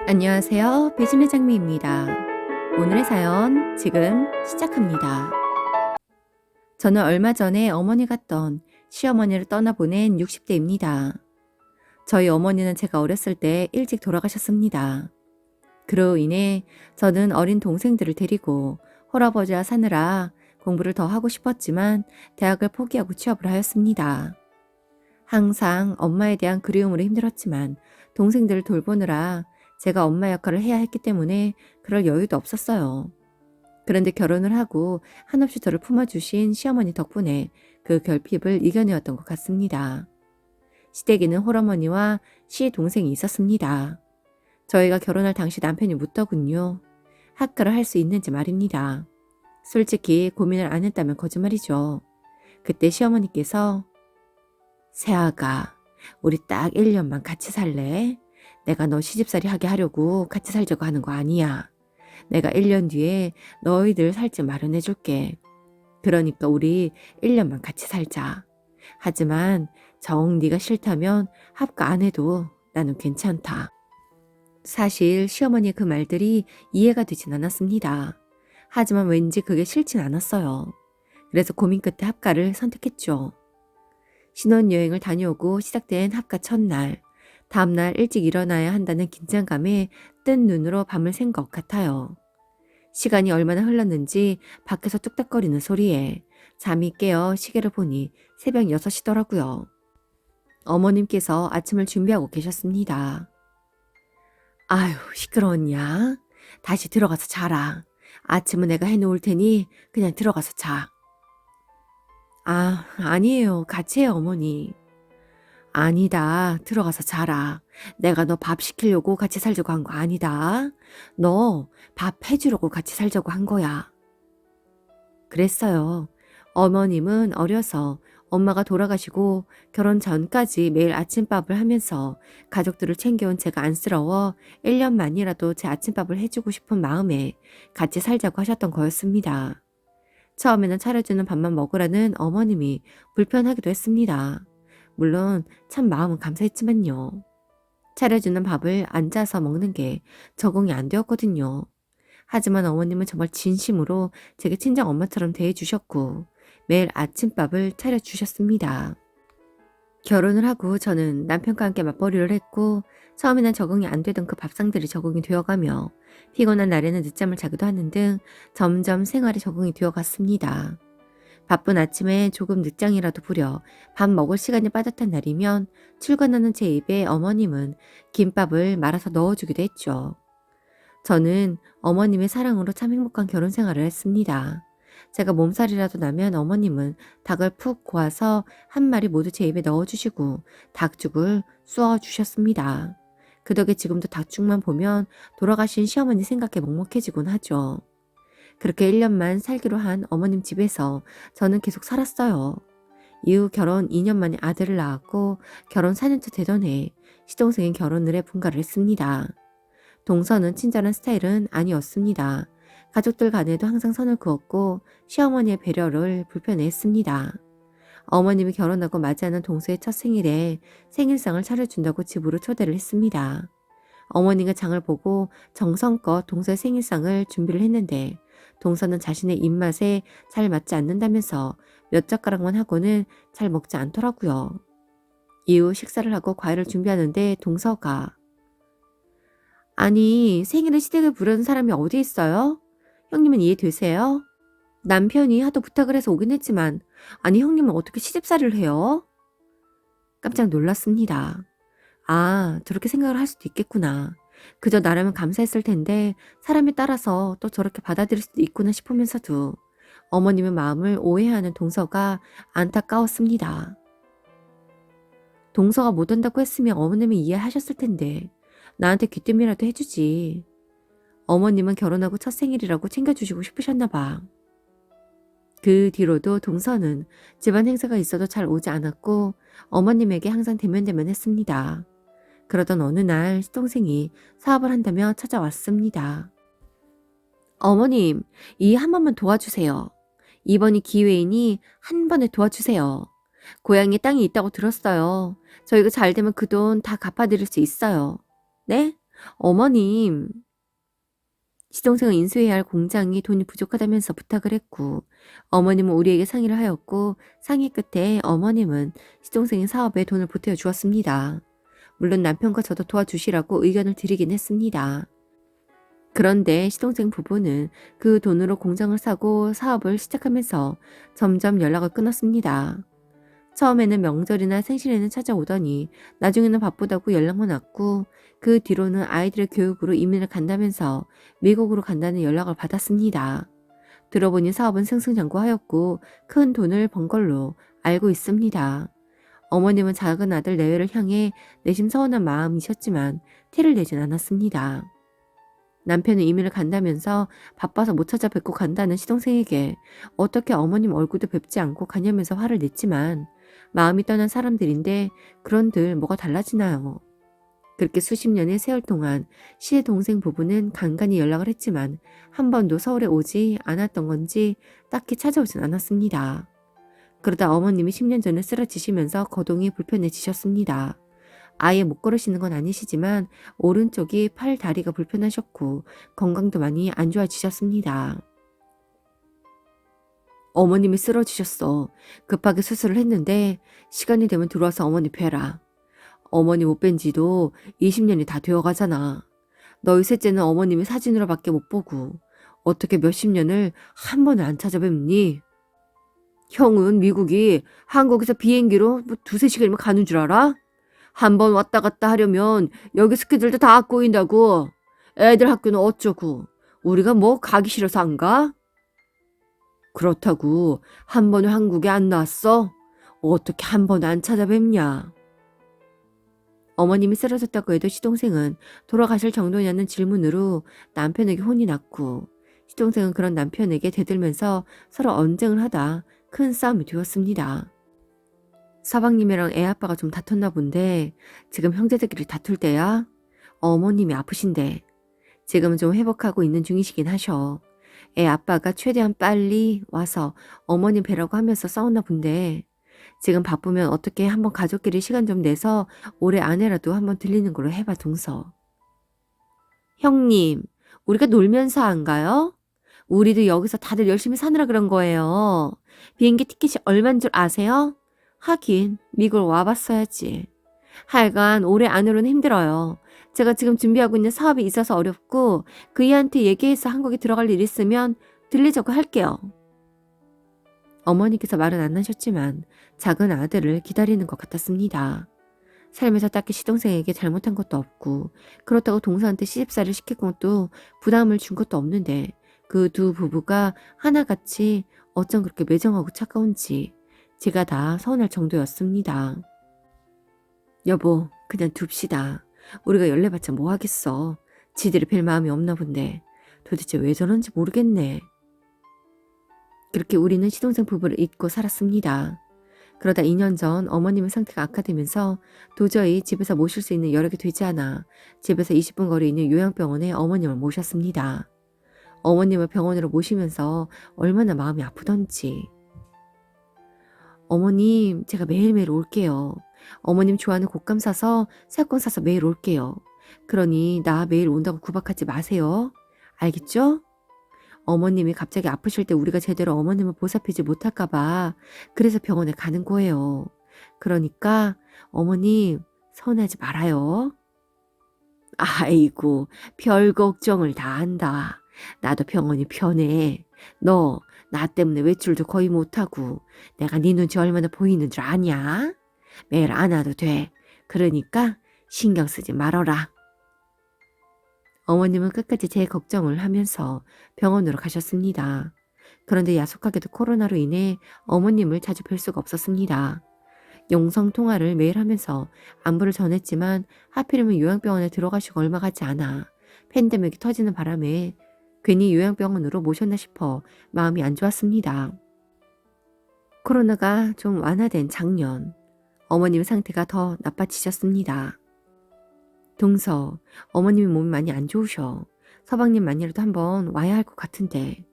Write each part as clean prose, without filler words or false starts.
안녕하세요. 배심의 장미입니다. 오늘의 사연 지금 시작합니다. 저는 얼마 전에 어머니가 갔던 시어머니를 떠나보낸 60대입니다. 저희 어머니는 제가 어렸을 때 일찍 돌아가셨습니다. 그로 인해 저는 어린 동생들을 데리고 할아버지와 사느라 공부를 더 하고 싶었지만 대학을 포기하고 취업을 하였습니다. 항상 엄마에 대한 그리움으로 힘들었지만 동생들을 돌보느라 제가 엄마 역할을 해야 했기 때문에 그럴 여유도 없었어요. 그런데 결혼을 하고 한없이 저를 품어주신 시어머니 덕분에 그 결핍을 이겨내었던 것 같습니다. 시댁에는 홀어머니와 시동생이 있었습니다. 저희가 결혼할 당시 남편이 묻더군요. 학가를 할 수 있는지 말입니다. 솔직히 고민을 안 했다면 거짓말이죠. 그때 시어머니께서 세아가 우리 딱 1년만 같이 살래? 내가 너 시집살이 하게 하려고 같이 살자고 하는 거 아니야. 내가 1년 뒤에 너희들 살 집 마련해 줄게. 그러니까 우리 1년만 같이 살자. 하지만 정 네가 싫다면 합가 안 해도 나는 괜찮다. 사실 시어머니의 그 말들이 이해가 되진 않았습니다. 하지만 왠지 그게 싫진 않았어요. 그래서 고민 끝에 합가를 선택했죠. 신혼여행을 다녀오고 시작된 합가 첫날, 다음날 일찍 일어나야 한다는 긴장감에 뜬 눈으로 밤을 샌 것 같아요. 시간이 얼마나 흘렀는지 밖에서 뚝딱거리는 소리에 잠이 깨어 시계를 보니 새벽 6시더라고요. 어머님께서 아침을 준비하고 계셨습니다. 아유, 시끄러웠냐? 다시 들어가서 자라. 아침은 내가 해놓을 테니 그냥 들어가서 자. 아, 아니에요. 같이 해요, 어머니. 아니다. 들어가서 자라. 내가 너 밥 시키려고 같이 살자고 한 거 아니다. 너 밥 해주려고 같이 살자고 한 거야. 그랬어요. 어머님은 어려서 엄마가 돌아가시고 결혼 전까지 매일 아침밥을 하면서 가족들을 챙겨온 제가 안쓰러워 1년만이라도 제 아침밥을 해주고 싶은 마음에 같이 살자고 하셨던 거였습니다. 처음에는 차려주는 밥만 먹으라는 어머님이 불편하기도 했습니다. 물론 참 마음은 감사했지만요. 차려주는 밥을 앉아서 먹는 게 적응이 안 되었거든요. 하지만 어머님은 정말 진심으로 제게 친정 엄마처럼 대해주셨고 매일 아침밥을 차려주셨습니다. 결혼을 하고 저는 남편과 함께 맞벌이를 했고 처음에는 적응이 안 되던 그 밥상들이 적응이 되어가며 피곤한 날에는 늦잠을 자기도 하는 등 점점 생활에 적응이 되어갔습니다. 바쁜 아침에 조금 늦장이라도 부려 밥 먹을 시간이 빠듯한 날이면 출근하는 제 입에 어머님은 김밥을 말아서 넣어주기도 했죠. 저는 어머님의 사랑으로 참 행복한 결혼 생활을 했습니다. 제가 몸살이라도 나면 어머님은 닭을 푹 고아서 한 마리 모두 제 입에 넣어주시고 닭죽을 쏘아주셨습니다. 그 덕에 지금도 닭죽만 보면 돌아가신 시어머니 생각에 먹먹해지곤 하죠. 그렇게 1년만 살기로 한 어머님 집에서 저는 계속 살았어요. 이후 결혼 2년 만에 아들을 낳았고 결혼 4년차 되던 해 시동생이 결혼을 해 분가를 했습니다. 동서는 친절한 스타일은 아니었습니다. 가족들 간에도 항상 선을 그었고 시어머니의 배려를 불편해했습니다. 어머님이 결혼하고 맞이하는 동서의 첫 생일에 생일상을 차려준다고 집으로 초대를 했습니다. 어머니가 장을 보고 정성껏 동서의 생일상을 준비를 했는데 동서는 자신의 입맛에 잘 맞지 않는다면서 몇 젓가락만 하고는 잘 먹지 않더라고요. 이후 식사를 하고 과일을 준비하는데 동서가 아니 생일에 시댁을 부르는 사람이 어디 있어요? 형님은 이해되세요? 남편이 하도 부탁을 해서 오긴 했지만 아니 형님은 어떻게 시집살이를 해요? 깜짝 놀랐습니다. 아, 저렇게 생각을 할 수도 있겠구나. 그저 나라면 감사했을 텐데 사람에 따라서 또 저렇게 받아들일 수도 있구나 싶으면서도 어머님의 마음을 오해하는 동서가 안타까웠습니다. 동서가 못 온다고 했으면 어머님이 이해하셨을 텐데 나한테 귀뜸이라도 해주지. 어머님은 결혼하고 첫 생일이라고 챙겨주시고 싶으셨나 봐. 그 뒤로도 동서는 집안 행사가 있어도 잘 오지 않았고 어머님에게 항상 대면대면했습니다. 그러던 어느 날 시동생이 사업을 한다며 찾아왔습니다. 어머님, 이 한 번만 도와주세요. 이번이 기회이니 한 번에 도와주세요. 고향에 땅이 있다고 들었어요. 저희가 잘 되면 그 돈 다 갚아드릴 수 있어요. 네? 어머님, 시동생은 인수해야 할 공장이 돈이 부족하다면서 부탁을 했고, 어머님은 우리에게 상의를 하였고, 상의 끝에 어머님은 시동생의 사업에 돈을 보태어 주었습니다. 물론 남편과 저도 도와주시라고 의견을 드리긴 했습니다. 그런데 시동생 부부는 그 돈으로 공장을 사고 사업을 시작하면서 점점 연락을 끊었습니다. 처음에는 명절이나 생신에는 찾아오더니 나중에는 바쁘다고 연락만 왔고 그 뒤로는 아이들의 교육으로 이민을 간다면서 미국으로 간다는 연락을 받았습니다. 들어보니 사업은 승승장구하였고 큰 돈을 번 걸로 알고 있습니다. 어머님은 작은 아들 내외를 향해 내심 서운한 마음이셨지만 티를 내진 않았습니다. 남편은 이민을 간다면서 바빠서 못 찾아뵙고 간다는 시동생에게 어떻게 어머님 얼굴도 뵙지 않고 가냐면서 화를 냈지만 마음이 떠난 사람들인데 그런들 뭐가 달라지나요. 그렇게 수십 년의 세월 동안 시의 동생 부부는 간간히 연락을 했지만 한 번도 서울에 오지 않았던 건지 딱히 찾아오진 않았습니다. 그러다 어머님이 10년 전에 쓰러지시면서 거동이 불편해지셨습니다. 아예 못 걸으시는 건 아니시지만 오른쪽이 팔 다리가 불편하셨고 건강도 많이 안 좋아지셨습니다. 어머님이 쓰러지셨어. 급하게 수술을 했는데 시간이 되면 들어와서 어머니 뵈라. 어머니 못 뵌 지도 20년이 다 되어가잖아. 너희 셋째는 어머님이 사진으로밖에 못 보고 어떻게 몇십 년을 한 번을 안 찾아뵙니? 형은 미국이 한국에서 비행기로 뭐 두세 시간이면 가는 줄 알아? 한 번 왔다 갔다 하려면 여기 스케줄도 다 꼬인다고. 애들 학교는 어쩌고. 우리가 뭐 가기 싫어서 안 가? 그렇다고 한 번을 한국에 안 나왔어? 어떻게 한 번 안 찾아뵙냐? 어머님이 쓰러졌다고 해도 시동생은 돌아가실 정도냐는 질문으로 남편에게 혼이 났고 시동생은 그런 남편에게 대들면서 서로 언쟁을 하다 큰 싸움이 되었습니다. 서방님이랑 애 아빠가 좀 다퉜나 본데 지금 형제들끼리 다툴 때야? 어머님이 아프신데 지금은 좀 회복하고 있는 중이시긴 하셔. 애 아빠가 최대한 빨리 와서 어머님 뵈라고 하면서 싸웠나 본데 지금 바쁘면 어떻게 한번 가족끼리 시간 좀 내서 올해 안에라도 한번 들리는 걸로 해봐 동서. 형님, 우리가 놀면서 안 가요? 우리도 여기서 다들 열심히 사느라 그런 거예요. 비행기 티켓이 얼만 줄 아세요? 하긴 미국 와봤어야지. 하여간 올해 안으로는 힘들어요. 제가 지금 준비하고 있는 사업이 있어서 어렵고 그이한테 얘기해서 한국에 들어갈 일 있으면 들리자고 할게요. 어머니께서 말은 안 하셨지만 작은 아들을 기다리는 것 같았습니다. 살면서 딱히 시동생에게 잘못한 것도 없고 그렇다고 동서한테 시집살이를 시킨 것도 부담을 준 것도 없는데 그 두 부부가 하나같이 어쩜 그렇게 매정하고 차가운지 제가 다 서운할 정도였습니다. 여보, 그냥 둡시다. 우리가 연례봤자 뭐 하겠어. 지들이 뵐 마음이 없나 본데 도대체 왜 저런지 모르겠네. 그렇게 우리는 시동생 부부를 잊고 살았습니다. 그러다 2년 전 어머님의 상태가 악화되면서 도저히 집에서 모실 수 있는 여력이 되지 않아 집에서 20분 거리에 있는 요양병원에 어머님을 모셨습니다. 어머님을 병원으로 모시면서 얼마나 마음이 아프던지. 어머님, 제가 매일매일 올게요. 어머님 좋아하는 곶감 사서 새우권 사서 매일 올게요. 그러니 나 매일 온다고 구박하지 마세요. 알겠죠? 어머님이 갑자기 아프실 때 우리가 제대로 어머님을 보살피지 못할까 봐 그래서 병원에 가는 거예요. 그러니까 어머님 서운하지 말아요. 아이고, 별 걱정을 다 한다. 나도 병원이 편해. 너 나 때문에 외출도 거의 못하고 내가 네 눈치 얼마나 보이는 줄 아냐? 매일 안 와도 돼. 그러니까 신경 쓰지 말어라. 어머님은 끝까지 제 걱정을 하면서 병원으로 가셨습니다. 그런데 야속하게도 코로나로 인해 어머님을 자주 뵐 수가 없었습니다. 영상통화를 매일 하면서 안부를 전했지만 하필이면 요양병원에 들어가시고 얼마 가지 않아 팬데믹이 터지는 바람에 괜히 요양병원으로 모셨나 싶어 마음이 안 좋았습니다. 코로나가 좀 완화된 작년, 어머님 상태가 더 나빠지셨습니다. 동서, 어머님이 몸이 많이 안 좋으셔. 서방님만이라도 한번 와야 할 것 같은데.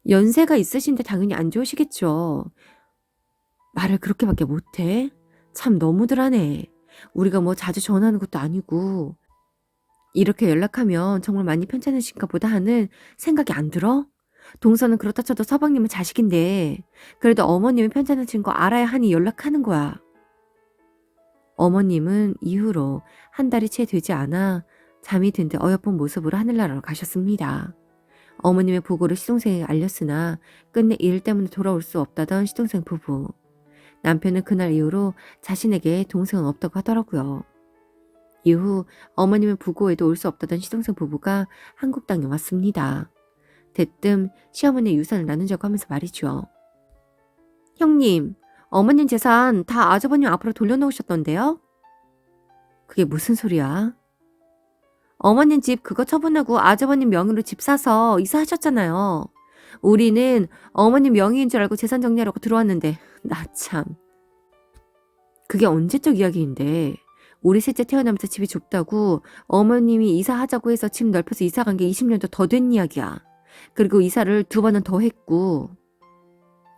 연세가 있으신데 당연히 안 좋으시겠죠. 말을 그렇게밖에 못해? 참 너무들 하네. 우리가 뭐 자주 전화하는 것도 아니고 이렇게 연락하면 정말 많이 편찮으신가 보다 하는 생각이 안 들어? 동서는 그렇다 쳐도 서방님은 자식인데 그래도 어머님이 편찮으신 거 알아야 하니 연락하는 거야. 어머님은 이후로 한 달이 채 되지 않아 잠이 든 데 어여쁜 모습으로 하늘나라로 가셨습니다. 어머님의 보고를 시동생에게 알렸으나 끝내 일 때문에 돌아올 수 없다던 시동생 부부. 남편은 그날 이후로 자신에게 동생은 없다고 하더라고요. 이후 어머님의 부고에도 올 수 없다던 시동생 부부가 한국 땅에 왔습니다. 대뜸 시어머니의 유산을 나누자고 하면서 말이죠. 형님, 어머님 재산 다 아주버님 앞으로 돌려놓으셨던데요? 그게 무슨 소리야? 어머님 집 그거 처분하고 아주버님 명의로 집 사서 이사하셨잖아요. 우리는 어머님 명의인 줄 알고 재산 정리하려고 들어왔는데 나 참. 그게 언제적 이야기인데 우리 셋째 태어나면서 집이 좁다고 어머님이 이사하자고 해서 집 넓혀서 이사 간 게 20년도 더 된 이야기야. 그리고 이사를 2번은 더 했고.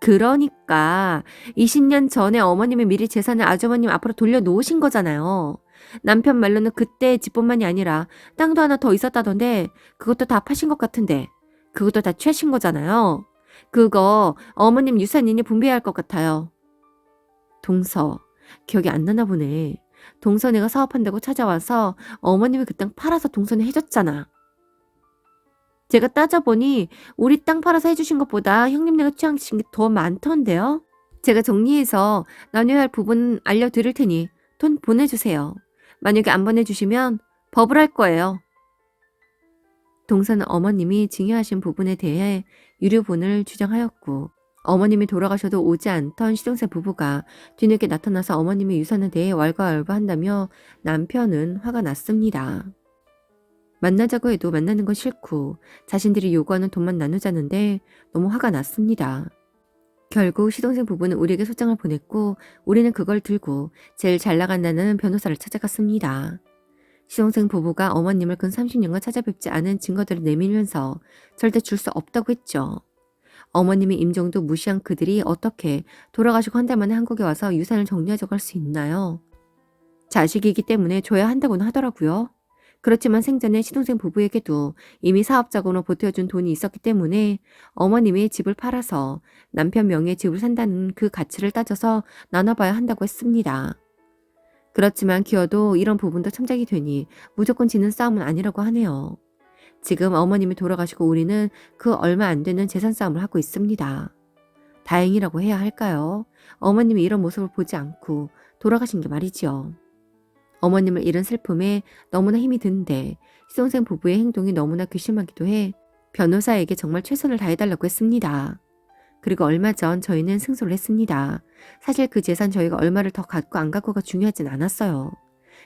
그러니까 20년 전에 어머님이 미리 재산을 아주버님 앞으로 돌려놓으신 거잖아요. 남편 말로는 그때 집뿐만이 아니라 땅도 하나 더 있었다던데 그것도 다 파신 것 같은데 그것도 다 취하신 거잖아요. 그거 어머님 유산이니 분배해야 할 것 같아요. 동서, 기억이 안 나나 보네. 동서네가 사업한다고 찾아와서 어머님이 그 땅 팔아서 동서네 해줬잖아. 제가 따져보니 우리 땅 팔아서 해주신 것보다 형님네가 취하신 게 더 많던데요. 제가 정리해서 나눠야 할 부분 알려드릴 테니 돈 보내주세요. 만약에 안 보내주시면 법을 할 거예요. 동서는 어머님이 증여하신 부분에 대해 유류분을 주장하였고 어머님이 돌아가셔도 오지 않던 시동생 부부가 뒤늦게 나타나서 어머님의 유산에 대해 왈가왈부한다며 남편은 화가 났습니다. 만나자고 해도 만나는 건 싫고 자신들이 요구하는 돈만 나누자는데 너무 화가 났습니다. 결국 시동생 부부는 우리에게 소장을 보냈고 우리는 그걸 들고 제일 잘 나간다는 변호사를 찾아갔습니다. 시동생 부부가 어머님을 근 30년간 찾아뵙지 않은 증거들을 내밀면서 절대 줄 수 없다고 했죠. 어머님이 임종도 무시한 그들이 어떻게 돌아가시고 한 달 만에 한국에 와서 유산을 정리하자고 할 수 있나요? 자식이기 때문에 줘야 한다고는 하더라고요. 그렇지만 생전에 시동생 부부에게도 이미 사업자금으로 보태어준 돈이 있었기 때문에 어머님이 집을 팔아서 남편 명의의 집을 산다는 그 가치를 따져서 나눠봐야 한다고 했습니다. 그렇지만 기어도 이런 부분도 참작이 되니 무조건 지는 싸움은 아니라고 하네요. 지금 어머님이 돌아가시고 우리는 그 얼마 안 되는 재산 싸움을 하고 있습니다. 다행이라고 해야 할까요? 어머님이 이런 모습을 보지 않고 돌아가신 게 말이지요. 어머님을 잃은 슬픔에 너무나 힘이 드는데 시동생 부부의 행동이 너무나 괘씸하기도 해 변호사에게 정말 최선을 다해달라고 했습니다. 그리고 얼마 전 저희는 승소를 했습니다. 사실 그 재산 저희가 얼마를 더 갖고 안 갖고가 중요하진 않았어요.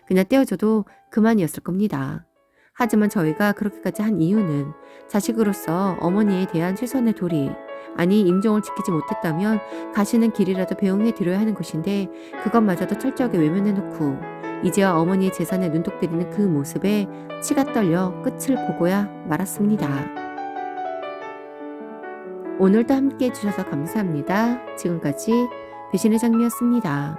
그냥 떼어줘도 그만이었을 겁니다. 하지만 저희가 그렇게까지 한 이유는 자식으로서 어머니에 대한 최선의 도리, 아니 임종을 지키지 못했다면 가시는 길이라도 배웅해 드려야 하는 것인데 그것마저도 철저하게 외면해놓고 이제와 어머니의 재산에 눈독 들이는 그 모습에 치가 떨려 끝을 보고야 말았습니다. 오늘도 함께 해주셔서 감사합니다. 지금까지 배신의 장미였습니다.